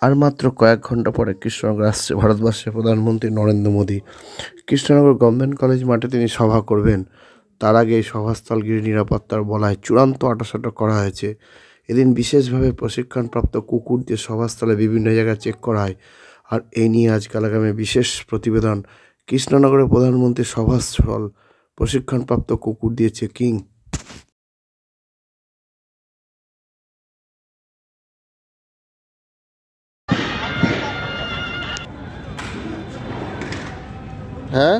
আর মাত্র কয়েক ঘন্টা পরে কৃষ্ণনগর আসছে ভারতবর্ষের প্রধানমন্ত্রী নরেন্দ্র মোদী। কৃষ্ণনগর গভর্নমেন্ট কলেজ মাঠে তিনি সভা করবেন। তার আগে এই সভাস্থল ঘিরে নিরাপত্তার বলয় চূড়ান্ত আঁটাসাঁটা করা হয়েছে। এদিন বিশেষভাবে প্রশিক্ষণপ্রাপ্ত কুকুর দিয়ে সভাস্থলে বিভিন্ন জায়গায় চেক করা হয়। আর এই নিয়ে আজকাল আগামী বিশেষ প্রতিবেদন। কৃষ্ণনগরের প্রধানমন্ত্রীর সভাস্থল প্রশিক্ষণপ্রাপ্ত কুকুর দিয়ে চেকিং। হ্যাঁ,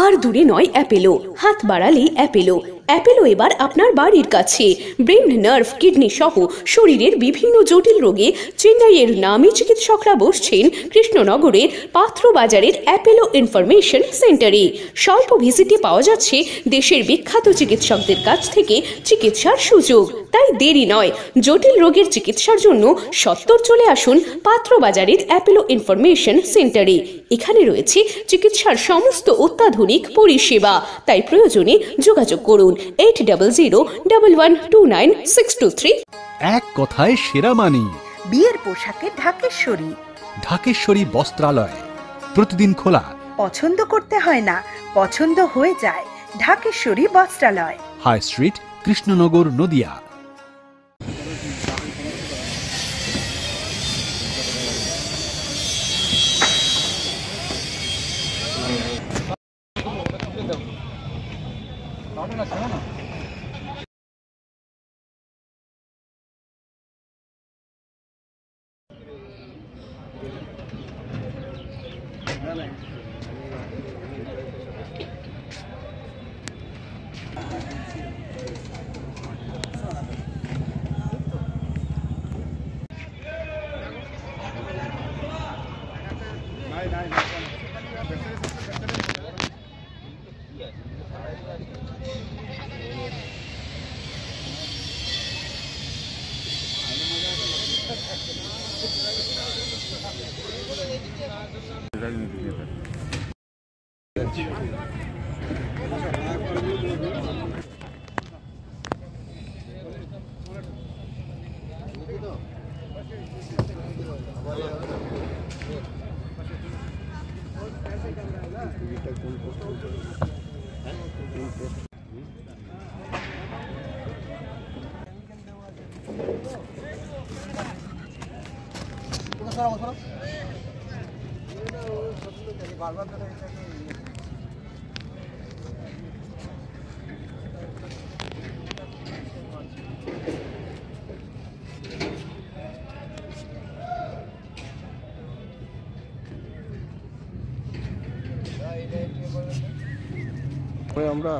আর দূরে নয় অ্যাপেলো, হাত বাড়ালেই অ্যাপেলো। অ্যাপেলো এবার আপনার বাড়ির কাছে। ব্রেন, নার্ভ, কিডনি সহ শরীরের বিভিন্ন জটিল রোগে চেন্নাইয়ের নামী চিকিৎসকরা বসছেন কৃষ্ণনগরের পাত্র বাজারের অ্যাপেলো ইনফরমেশন সেন্টারে। স্বল্প ভিজিটে পাওয়া যাচ্ছে দেশের বিখ্যাত চিকিৎসকদের কাছ থেকে চিকিৎসার সুযোগ। তাই দেরি নয়, জটিল রোগের চিকিৎসার জন্য সত্বর চলে আসুন পাত্র বাজারের অ্যাপেলো ইনফরমেশন সেন্টারে। এখানে রয়েছে চিকিৎসার সমস্ত অত্যাধুনিক পরিষেবা। তাই প্রয়োজনে যোগাযোগ করুন 8001129623। এক কথায় সেরা মানি। বিয়ের পোশাকে ঢাকেশ্বরী। ঢাকেশ্বরী বস্ত্রালয় প্রতিদিন খোলা। পছন্দ করতে হয় না, পছন্দ হয়ে যায়। ঢাকেশ্বরী বস্ত্রালয়, হাই স্ট্রিট, কৃষ্ণনগর, নদিয়া। আমরা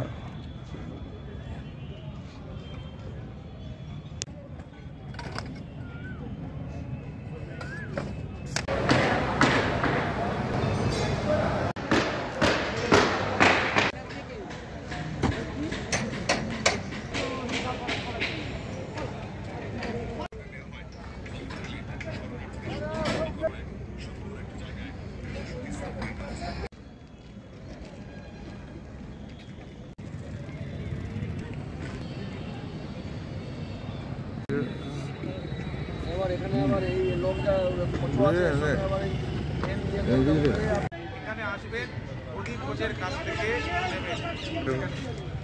এখানে আসবেন প্রদীপ ঘোষের কাছ থেকে নেবেন।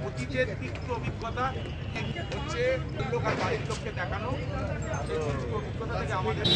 অতীতের তিক্ত অভিজ্ঞতা হচ্ছে লোক আর বাড়ির লোককে দেখানো, সেই তিক্ত অভিজ্ঞতা থেকে আমাদের